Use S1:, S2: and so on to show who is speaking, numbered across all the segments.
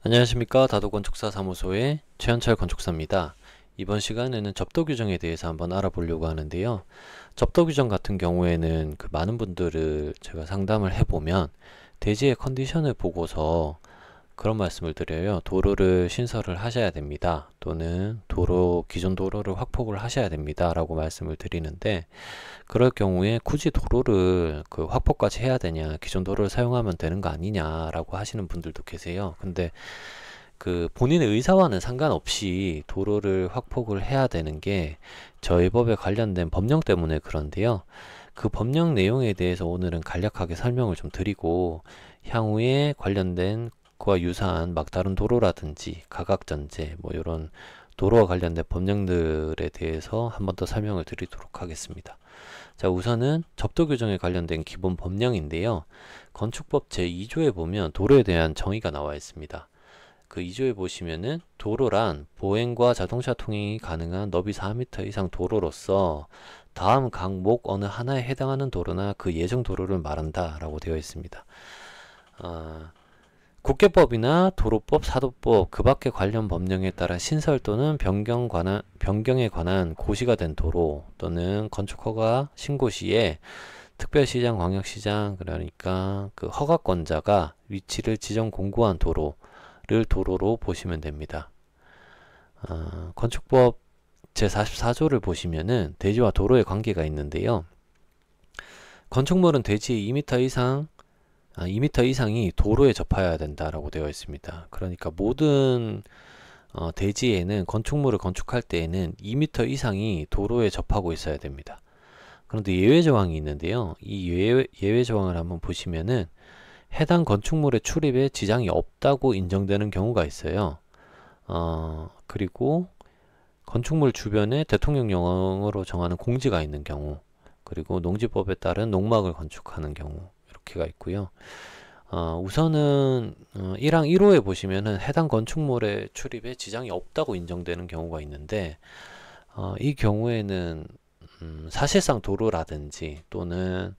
S1: 안녕하십니까. 다도건축사 사무소의 최현철 건축사입니다. 이번 시간에는 접도 규정에 대해서 한번 알아보려고 하는데요. 접도 규정 같은 경우에는 많은 분들을 제가 상담을 해보면 대지의 컨디션을 보고서 그런 말씀을 드려요. 도로를 신설을 하셔야 됩니다. 또는 기존 도로를 확폭을 하셔야 됩니다. 라고 말씀을 드리는데, 그럴 경우에 굳이 도로를 확폭까지 해야 되냐, 기존 도로를 사용하면 되는 거 아니냐라고 하시는 분들도 계세요. 근데 본인의 의사와는 상관없이 도로를 확폭을 해야 되는 게 저희 법에 관련된 법령 때문에 그런데요. 그 법령 내용에 대해서 오늘은 간략하게 설명을 좀 드리고, 향후에 관련된 그와 유사한 막다른 도로라든지 가각전제 이런 도로와 관련된 법령들에 대해서 한 번 더 설명을 드리도록 하겠습니다. 자, 우선은 접도 규정에 관련된 기본 법령인데요. 건축법 제2조에 보면 도로에 대한 정의가 나와 있습니다. 그 2조에 보시면은 도로란 보행과 자동차 통행이 가능한 너비 4m 이상 도로로서 다음 각목 어느 하나에 해당하는 도로나 그 예정 도로를 말한다 라고 되어 있습니다. 국계법이나 도로법, 사도법 그 밖의 관련 법령에 따라 신설 또는 변경에 관한 고시가 된 도로 또는 건축허가 신고 시에 특별시장, 광역시장, 그러니까 그 허가권자가 위치를 지정 공고한 도로를 도로로 보시면 됩니다. 건축법 제44조를 보시면은 대지와 도로의 관계가 있는데요. 건축물은 대지 2m 이상이 도로에 접하여야 된다라고 되어 있습니다. 그러니까 모든 대지에는 건축물을 건축할 때에는 2m 이상이 도로에 접하고 있어야 됩니다. 그런데 예외 조항이 있는데요. 이 예외 조항을 한번 보시면은 해당 건축물의 출입에 지장이 없다고 인정되는 경우가 있어요. 그리고 건축물 주변에 대통령령으로 정하는 공지가 있는 경우, 그리고 농지법에 따른 농막을 건축하는 경우, 이렇게가 있고요. 우선은 1항 1호에 보시면은 해당 건축물의 출입에 지장이 없다고 인정되는 경우가 있는데, 이 경우에는 사실상 도로라든지 또는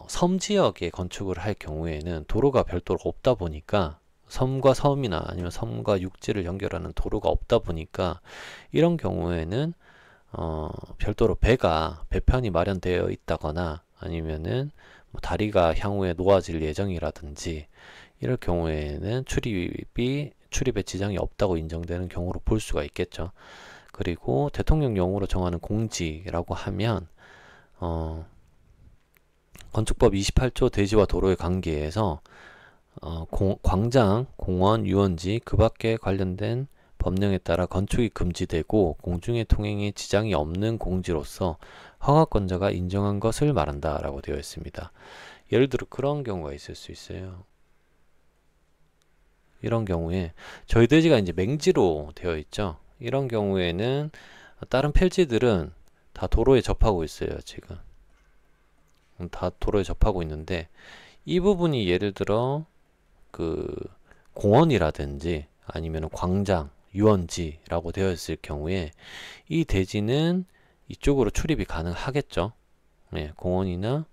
S1: 섬 지역에 건축을 할 경우에는 도로가 별도로 없다 보니까, 섬과 섬이나 아니면 섬과 육지를 연결하는 도로가 없다 보니까 이런 경우에는 별도로 배편이 마련되어 있다거나 아니면은 다리가 향후에 놓아질 예정이라든지 이럴 경우에는 출입에 지장이 없다고 인정되는 경우로 볼 수가 있겠죠. 그리고 대통령령으로 정하는 공지라고 하면 건축법 28조 대지와 도로의 관계에서 광장, 공원, 유원지 그 밖에 관련된 법령에 따라 건축이 금지되고 공중의 통행에 지장이 없는 공지로서 허가권자가 인정한 것을 말한다 라고 되어 있습니다. 예를 들어 그런 경우가 있을 수 있어요. 이런 경우에 저희 대지가 이제 맹지로 되어 있죠. 이런 경우에는 다른 필지들은 다 도로에 접하고 있어요. 지금 다 도로에 접하고 있는데, 이 부분이 예를 들어 공원이라든지 아니면 광장, 유원지라고 되어 있을 경우에 이 대지는 이쪽으로 출입이 가능하겠죠. 네, 공원이나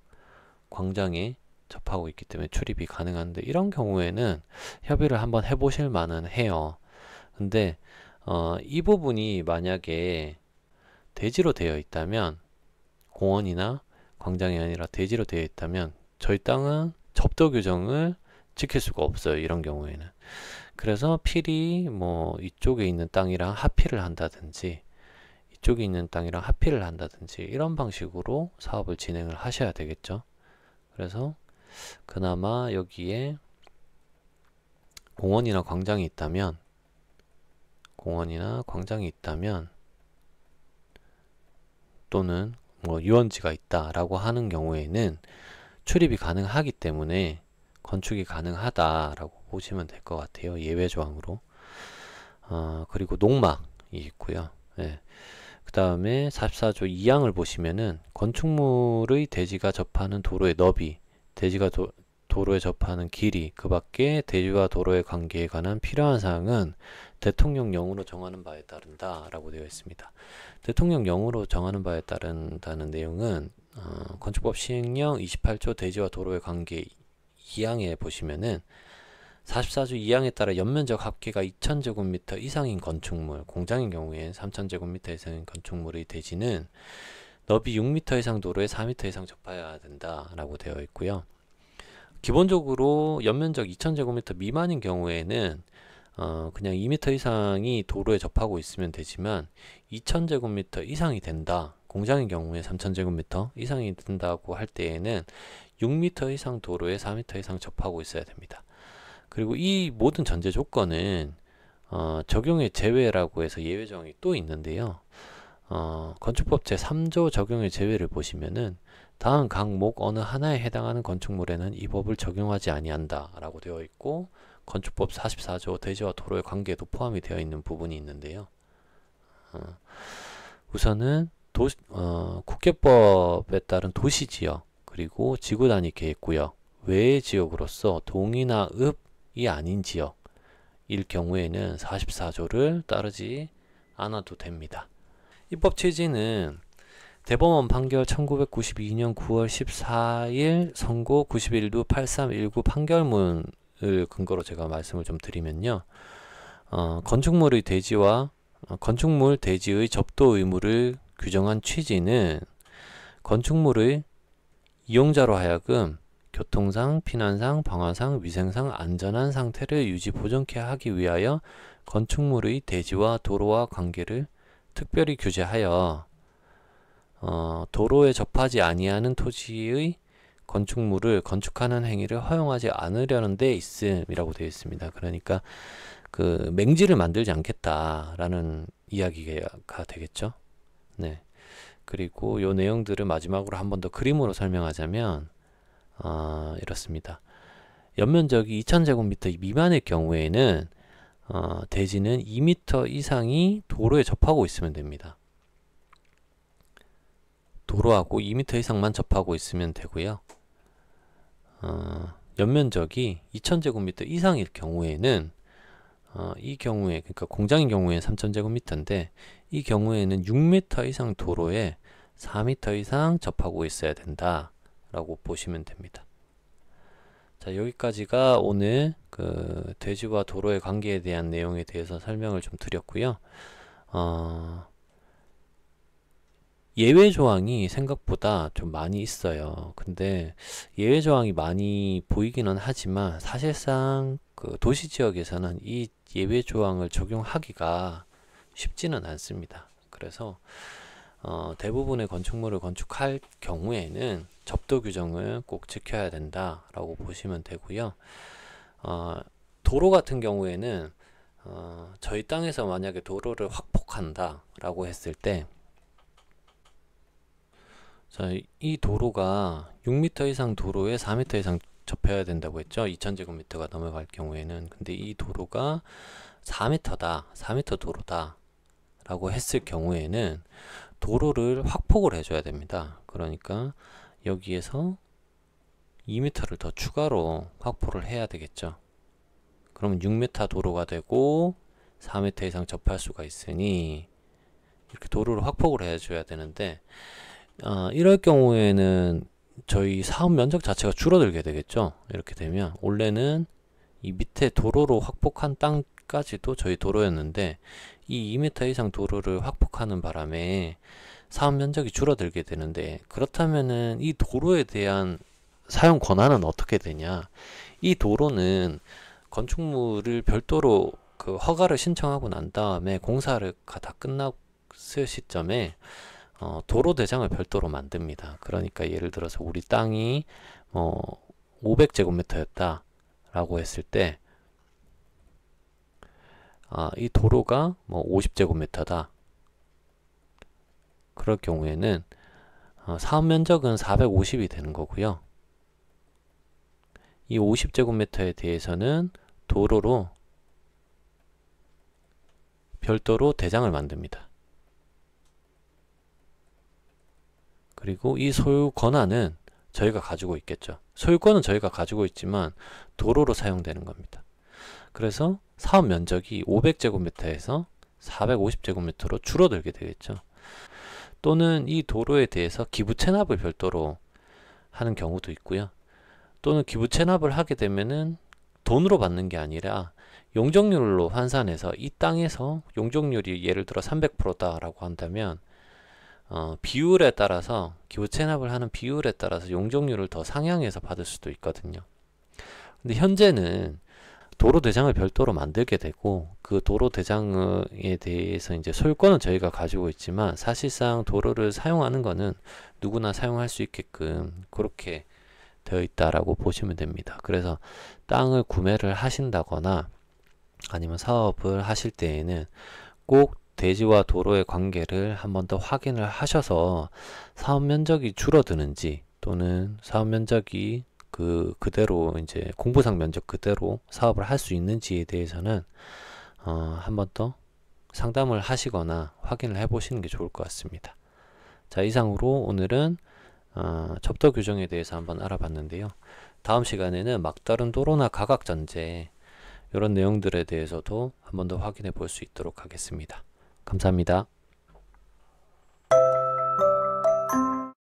S1: 광장에 접하고 있기 때문에 출입이 가능한데, 이런 경우에는 협의를 한번 해보실 만은 해요. 근데 이 부분이 만약에 대지로 되어 있다면, 공원이나 광장이 아니라 대지로 되어 있다면 저희 땅은 접도 규정을 지킬 수가 없어요. 이런 경우에는. 그래서 필히 이쪽에 있는 땅이랑 합의를 한다든지 이쪽에 있는 땅이랑 합의를 한다든지 이런 방식으로 사업을 진행을 하셔야 되겠죠. 그래서 그나마 여기에 공원이나 광장이 있다면 또는 유원지가 있다라고 하는 경우에는 출입이 가능하기 때문에 건축이 가능하다라고 보시면 될 것 같아요. 예외 조항으로. 그리고 농막이 있고요. 네. 그 다음에 44조 2항을 보시면은 건축물의 대지가 접하는 도로의 너비, 대지가 도로에 접하는 길이, 그 밖에 대지와 도로의 관계에 관한 필요한 사항은 대통령령으로 정하는 바에 따른다 라고 되어 있습니다. 대통령령으로 정하는 바에 따른다는 내용은 건축법 시행령 28조 대지와 도로의 관계 2항에 보시면은 44조 2항에 따라 연면적 합계가 2000제곱미터 이상인 건축물, 공장인 경우엔 3000제곱미터 이상인 건축물의 대지는 너비 6m 이상 도로에 4m 이상 접해야 된다라고 되어 있고요. 기본적으로 연면적 2000제곱미터 미만인 경우에는 그냥 2m 이상이 도로에 접하고 있으면 되지만 2000제곱미터 이상이 된다. 공장인 경우에 3000제곱미터 이상이 된다고 할 때에는 6m 이상 도로에 4m 이상 접하고 있어야 됩니다. 그리고 이 모든 전제 조건은 적용의 제외라고 해서 예외 조항이 또 있는데요. 건축법 제3조 적용의 제외를 보시면은 다음 각목 어느 하나에 해당하는 건축물에는 이 법을 적용하지 아니한다 라고 되어 있고, 건축법 44조 대지와 도로의 관계도 포함이 되어 있는 부분이 있는데요. 우선은 국계법에 따른 도시지역 그리고 지구단위 계획구역 외의 지역으로서 동이나 읍이 아닌 지역일 경우에는 44조를 따르지 않아도 됩니다. 입법 취지는 대법원 판결 1992년 9월 14일 선고 91루 8319 판결문을 근거로 제가 말씀을 좀 드리면요. 건축물 대지의 접도 의무를 규정한 취지는 건축물의 이용자로 하여금 교통상, 피난상, 방화상, 위생상 안전한 상태를 유지 보존케 하기 위하여 건축물의 대지와 도로와 관계를 특별히 규제하여 도로에 접하지 아니하는 토지의 건축물을 건축하는 행위를 허용하지 않으려는 데 있음이라고 되어 있습니다. 그러니까 그 맹지를 만들지 않겠다라는 이야기가 되겠죠. 네. 그리고 요 내용들을 마지막으로 한 번 더 그림으로 설명하자면 이렇습니다. 연면적이 2000제곱미터 미만의 경우에는 대지는 2m 이상이 도로에 접하고 있으면 됩니다. 도로하고 2m 이상만 접하고 있으면 되고요. 연면적이 2000제곱미터 이상일 경우에는 이 경우에, 그러니까 공장인 경우에는 3000제곱미터인데 이 경우에는 6m 이상 도로에 4m 이상 접하고 있어야 된다 라고 보시면 됩니다. 자, 여기까지가 오늘 그 대지와 도로의 관계에 대한 내용에 대해서 설명을 좀 드렸고요. 예외 조항이 생각보다 좀 많이 있어요. 근데 예외 조항이 많이 보이기는 하지만 사실상 그 도시 지역에서는 이 예외 조항을 적용하기가 쉽지는 않습니다. 그래서 대부분의 건축물을 건축할 경우에는 접도 규정을 꼭 지켜야 된다 라고 보시면 되고요. 도로 같은 경우에는 저희 땅에서 만약에 도로를 확폭한다 라고 했을 때, 자, 이 도로가 6m 이상 도로에 4m 이상 접해야 된다고 했죠. 2000제곱미터가 넘어갈 경우에는. 근데 이 도로가 4m다, 4m 도로다 라고 했을 경우에는 도로를 확폭을 해줘야 됩니다. 그러니까 여기에서 2m를 더 추가로 확보를 해야 되겠죠. 그러면 6m 도로가 되고 4m 이상 접할 수가 있으니 이렇게 도로를 확폭을 해줘야 되는데, 이럴 경우에는 저희 사업 면적 자체가 줄어들게 되겠죠. 이렇게 되면 원래는 이 밑에 도로로 확폭한 땅까지도 저희 도로였는데 이 2m 이상 도로를 확폭하는 바람에 사업 면적이 줄어들게 되는데, 그렇다면은 이 도로에 대한 사용 권한은 어떻게 되냐? 이 도로는 건축물을 별도로 그 허가를 신청하고 난 다음에 공사가 다 끝났을 시점에 도로 대장을 별도로 만듭니다. 그러니까 예를 들어서 우리 땅이 500제곱미터였다 라고 했을 때 이 도로가 50제곱미터다. 그럴 경우에는 사업 면적은 450이 되는 거고요. 이 50제곱미터에 대해서는 도로로 별도로 대장을 만듭니다. 그리고 이 소유 권한은 저희가 가지고 있겠죠. 소유권은 저희가 가지고 있지만 도로로 사용되는 겁니다. 그래서 사업 면적이 500제곱미터에서 450제곱미터로 줄어들게 되겠죠. 또는 이 도로에 대해서 기부 체납을 별도로 하는 경우도 있고요. 또는 기부 체납을 하게 되면은 돈으로 받는 게 아니라 용적률로 환산해서 이 땅에서 용적률이 예를 들어 300%다라고 한다면 비율에 따라서 기부 체납을 하는 비율에 따라서 용적률을 더 상향해서 받을 수도 있거든요. 근데 현재는 도로 대장을 별도로 만들게 되고 그 도로 대장에 대해서 이제 소유권은 저희가 가지고 있지만 사실상 도로를 사용하는 거는 누구나 사용할 수 있게끔 그렇게 되어 있다라고 보시면 됩니다. 그래서 땅을 구매를 하신다거나 아니면 사업을 하실 때에는 꼭 대지와 도로의 관계를 한 번 더 확인을 하셔서 사업 면적이 줄어드는지 또는 사업 면적이 그대로 이제 공부상 면적 그대로 사업을 할 수 있는지에 대해서는 한 번 더 상담을 하시거나 확인을 해 보시는 게 좋을 것 같습니다. 자, 이상으로 오늘은 접도 규정에 대해서 한번 알아봤는데요. 다음 시간에는 막다른 도로나 가각전제 이런 내용들에 대해서도 한 번 더 확인해 볼 수 있도록 하겠습니다. 감사합니다.